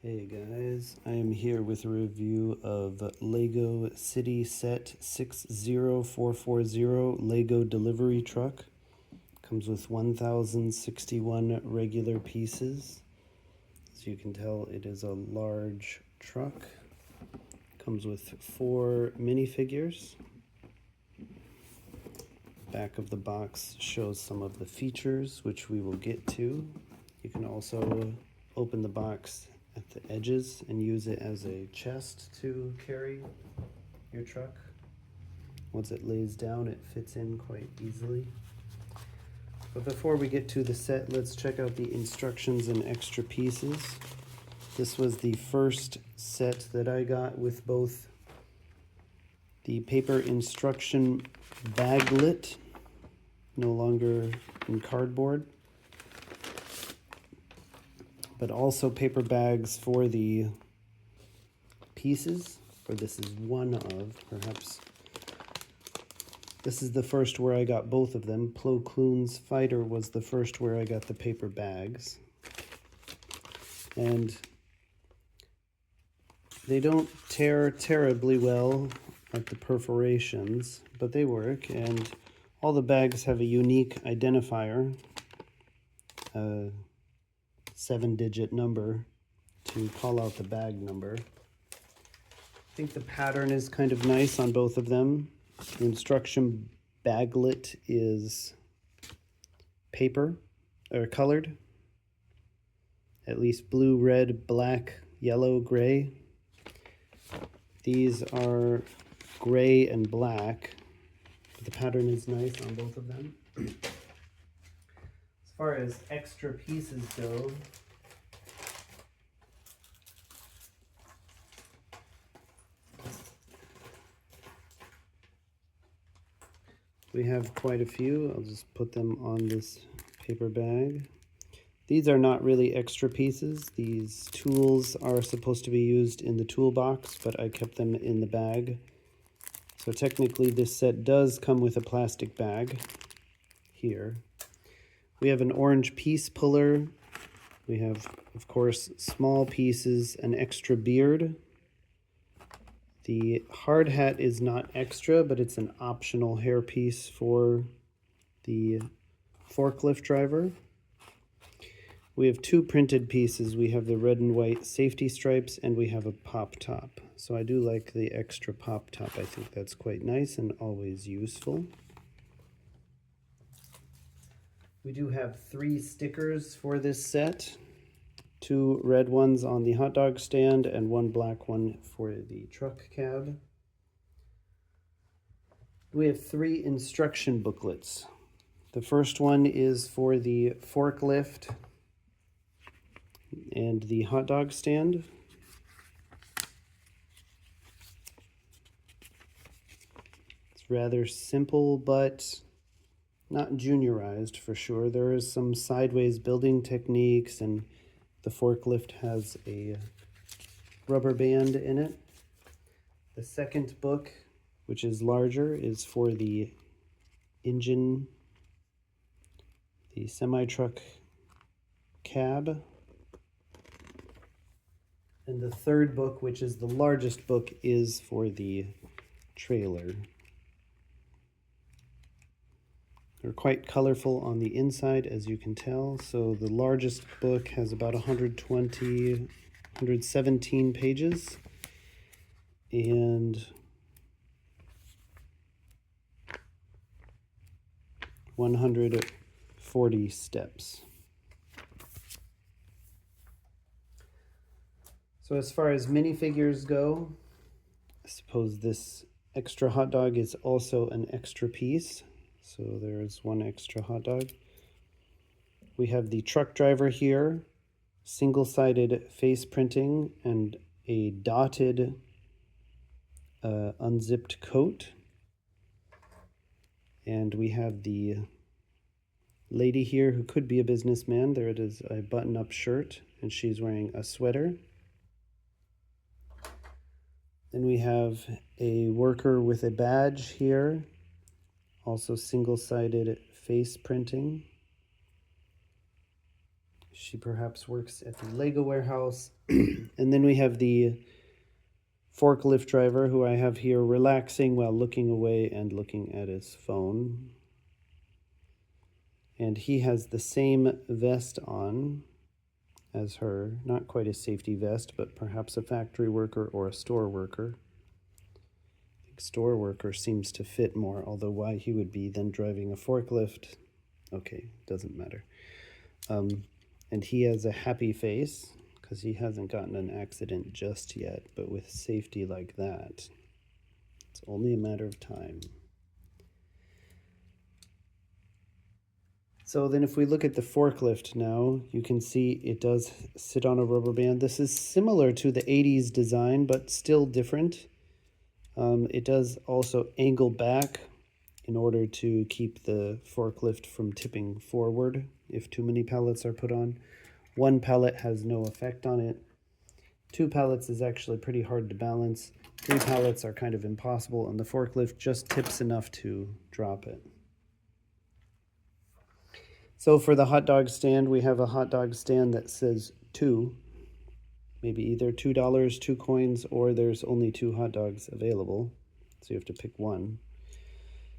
Hey guys, I am here with a review of Lego City Set 60440 Lego delivery truck. Comes with 1061 regular pieces. As you can tell, it is a large truck. Comes with 4 minifigures. Back of the box shows some of the features, which we will get to. You can also open the box at the edges and use it as a chest to carry your truck. Once it lays down, it fits in quite easily. But before we get to the set, let's check out the instructions and extra pieces. This was the first set that I got with both the paper instruction baglet, no longer in cardboard, but also paper bags for the pieces, or this is one of, perhaps. This is the first where I got both of them. Plo Koon's Fighter was the first where I got the paper bags. And they don't tear terribly well at the perforations, but they work, and all the bags have a unique identifier, a 7-digit number to call out the bag number. I think the pattern is kind of nice on both of them. The instruction baglet is paper, or colored, at least blue, red, black, yellow, gray. These are gray and black, but the pattern is nice on both of them. As far as extra pieces go, we have quite a few. I'll just put them on this paper bag. These are not really extra pieces. These tools are supposed to be used in the toolbox, but I kept them in the bag. So technically this set does come with a plastic bag here. We have an orange piece puller. We have, of course, small pieces, an extra beard. The hard hat is not extra, but it's an optional hairpiece for the forklift driver. We have 2 printed pieces. We have the red and white safety stripes, and we have a pop top. So I do like the extra pop top. I think that's quite nice and always useful. We do have 3 stickers for this set. 2 red ones on the hot dog stand and 1 black one for the truck cab. We have 3 instruction booklets. The first one is for the forklift and the hot dog stand. It's rather simple, but not juniorized for sure. There is some sideways building techniques, and the forklift has a rubber band in it. The second book, which is larger, is for the engine, the semi-truck cab. And the third book, which is the largest book, is for the trailer. They're quite colorful on the inside, as you can tell. So the largest book has about 117 pages, and 140 steps. So as far as minifigures go, I suppose this extra hot dog is also an extra piece. So there's 1 extra hot dog. We have the truck driver here, single-sided face printing and a dotted unzipped coat. And we have the lady here who could be a businessman. There it is, a button-up shirt, and she's wearing a sweater. Then we have a worker with a badge here, also single-sided face printing. She perhaps works at the Lego warehouse. And then we have the forklift driver, who I have here relaxing while looking away and looking at his phone. And he has the same vest on as her. Not quite a safety vest, but perhaps a factory worker or a store worker. I think store worker seems to fit more, although why he would be then driving a forklift, okay, doesn't matter. And he has a happy face because he hasn't gotten an accident just yet, but with safety like that, it's only a matter of time. So then if we look at the forklift now, you can see it does sit on a rubber band. This is similar to the 80s design, but still different. It does also angle back in order to keep the forklift from tipping forward if too many pallets are put on. One pallet has no effect on it. 2 pallets is actually pretty hard to balance. 3 pallets are kind of impossible, and the forklift just tips enough to drop it. So for the hot dog stand, we have a hot dog stand that says 2. Maybe either $2, 2 coins, or there's only 2 hot dogs available. So you have to pick one.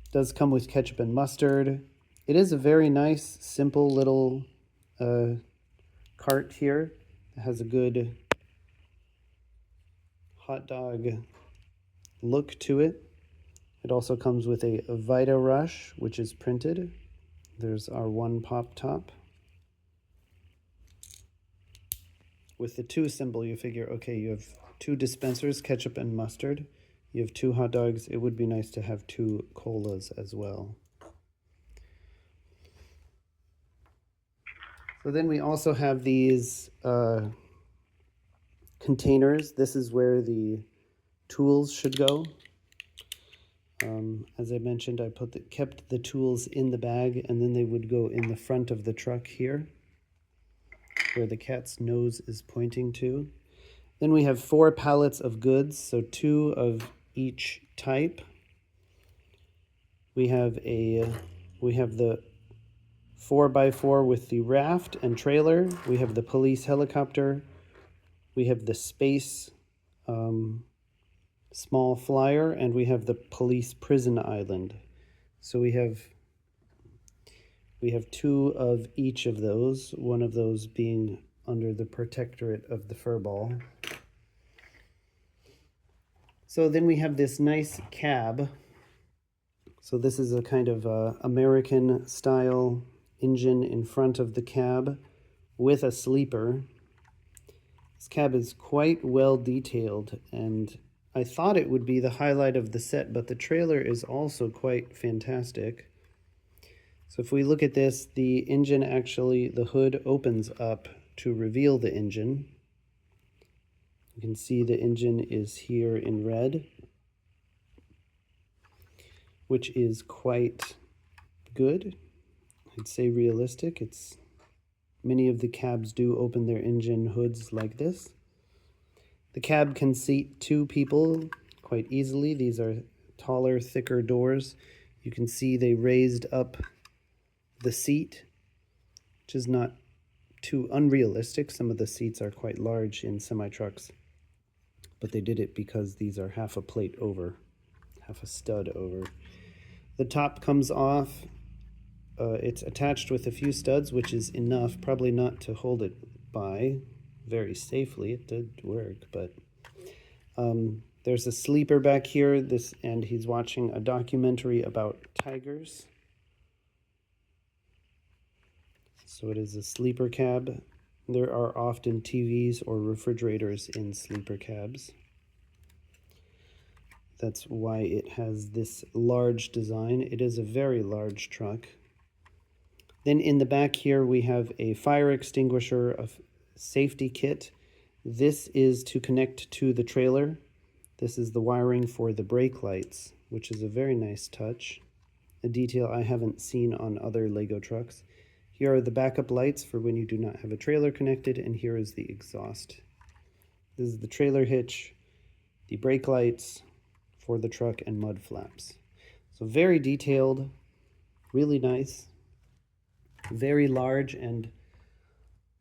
It does come with ketchup and mustard. It is a very nice, simple little cart here. It has a good hot dog look to it. It also comes with a Vita Rush, which is printed. There's our 1 pop top. With the 2 symbol, you figure, okay, you have 2 dispensers, ketchup and mustard. You have 2 hot dogs. It would be nice to have 2 colas as well. So then we also have these containers. This is where the tools should go. As I mentioned, I kept the tools in the bag, and then they would go in the front of the truck here, where the cat's nose is pointing to. Then we have 4 pallets of goods, so 2 of each type. We have the 4x4 with the raft and trailer. We have the police helicopter. We have the space small flyer, and we have the police prison island. So we have 2 of each of those, one of those being under the protectorate of the furball. So then we have this nice cab. So this is a kind of American style engine in front of the cab with a sleeper. This cab is quite well detailed, and I thought it would be the highlight of the set, but the trailer is also quite fantastic. So if we look at this, the engine actually, the hood opens up to reveal the engine. You can see the engine is here in red, which is quite good. I'd say realistic. Many of the cabs do open their engine hoods like this. The cab can seat 2 people quite easily. These are taller, thicker doors. You can see they raised up the seat, which is not too unrealistic. Some of the seats are quite large in semi-trucks, but they did it because these are half a plate over, half a stud over. The top comes off. It's attached with a few studs, which is enough, probably not to hold it by very safely. It did work, but there's a sleeper back here, and he's watching a documentary about tigers. So it is a sleeper cab. There are often TVs or refrigerators in sleeper cabs. That's why it has this large design. It is a very large truck. Then in the back here, we have a fire extinguisher, a safety kit. This is to connect to the trailer. This is the wiring for the brake lights, which is a very nice touch, a detail I haven't seen on other Lego trucks. Here are the backup lights for when you do not have a trailer connected, and here is the exhaust. This is the trailer hitch, the brake lights for the truck, and mud flaps. So very detailed, really nice, very large, and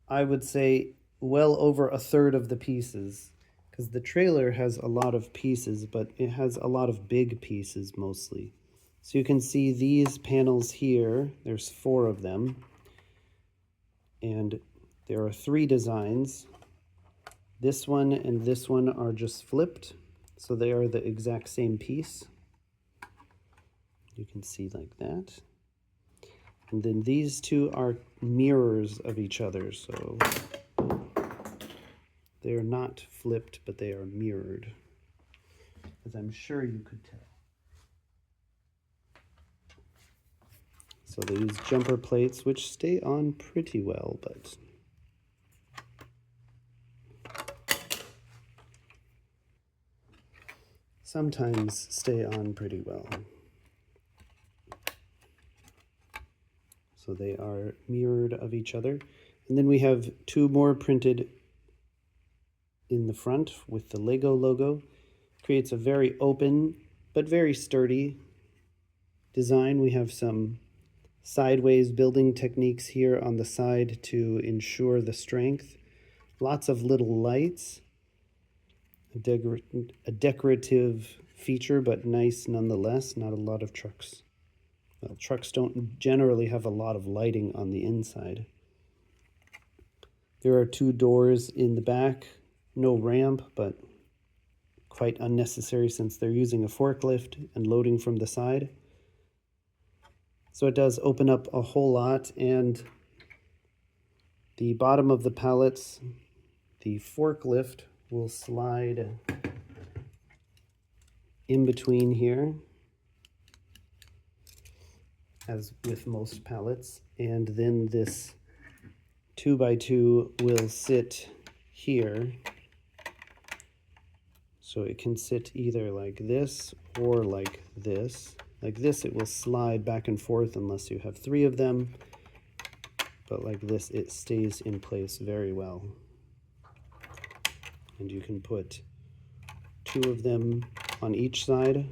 I would say well over a third of the pieces, because the trailer has a lot of pieces, but it has a lot of big pieces mostly. So you can see these panels here, there's 4 of them, and there are 3 designs. This one and this one are just flipped, so they are the exact same piece. You can see like that. And then these 2 are mirrors of each other, so they are not flipped, but they are mirrored, as I'm sure you could tell. So they use jumper plates, which stay on pretty well, but sometimes stay on pretty well. So they are mirrored of each other. And then we have 2 more printed in the front with the Lego logo. Creates a very open but very sturdy design. We have some sideways building techniques here on the side to ensure the strength. Lots of little lights. A decorative feature, but nice nonetheless. Not a lot of trucks. Well, trucks don't generally have a lot of lighting on the inside. There are 2 doors in the back. No ramp, but quite unnecessary since they're using a forklift and loading from the side. So it does open up a whole lot, and the bottom of the pallets, the forklift will slide in between here, as with most pallets, and then this 2x2 will sit here. So it can sit either like this or like this. Like this, it will slide back and forth unless you have 3 of them. But like this, it stays in place very well. And you can put 2 of them on each side.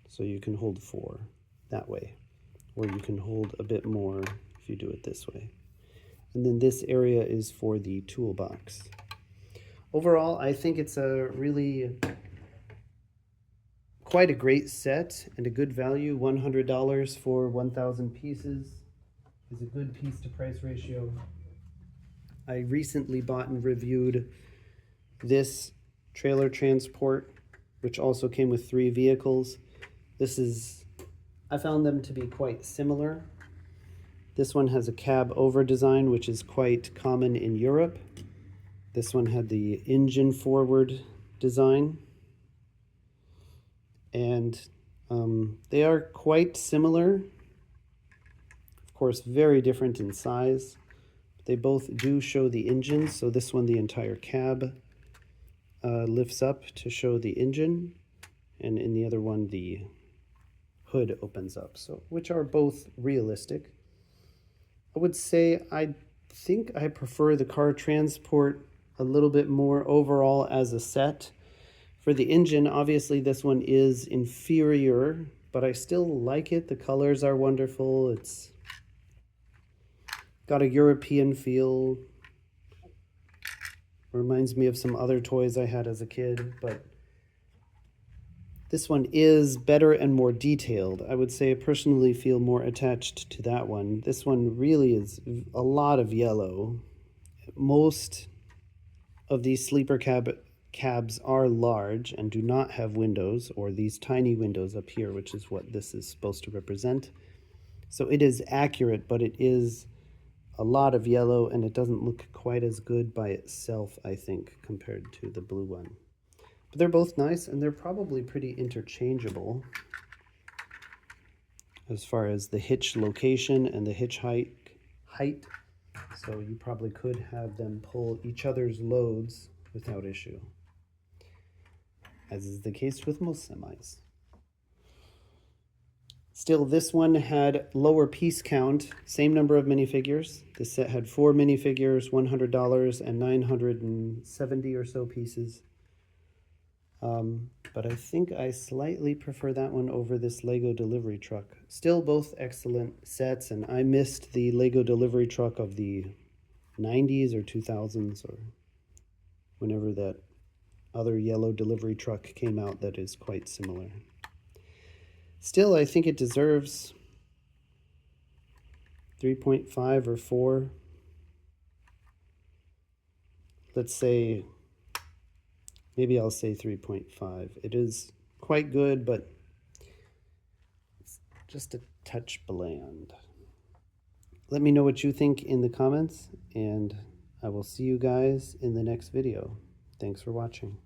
So you can hold 4 that way. Or you can hold a bit more if you do it this way. And then this area is for the toolbox. Overall, I think it's a really quite a great set and a good value. $100 for 1,000 pieces is a good piece to price ratio. I recently bought and reviewed this trailer transport, which also came with 3 vehicles. I found them to be quite similar. This one has a cab over design, which is quite common in Europe. This one had the engine forward design. And they are quite similar. Of course, very different in size. They both do show the engines. So this one, the entire cab lifts up to show the engine. And in the other one, the hood opens up. So, which are both realistic. I would say I think I prefer the car transport a little bit more overall as a set. For the engine, obviously this one is inferior, but I still like it. The colors are wonderful. It's got a European feel. Reminds me of some other toys I had as a kid, but this one is better and more detailed. I would say I personally feel more attached to that one. This one really is a lot of yellow. Most of these sleeper cabs are large and do not have windows, or these tiny windows up here, which is what this is supposed to represent. So it is accurate, but it is a lot of yellow, and it doesn't look quite as good by itself, I think, compared to the blue one. But they're both nice, and they're probably pretty interchangeable as far as the hitch location and the hitch height. So you probably could have them pull each other's loads without issue, as is the case with most semis. Still, this one had lower piece count, same number of minifigures. This set had 4 minifigures, $100, and 970 or so pieces. But I think I slightly prefer that one over this Lego delivery truck. Still both excellent sets, and I missed the Lego delivery truck of the 90s or 2000s, or whenever that other yellow delivery truck came out that is quite similar. Still, I think it deserves 3.5 or 4. Let's say, maybe I'll say 3.5. It is quite good, but it's just a touch bland. Let me know what you think in the comments, and I will see you guys in the next video. Thanks for watching.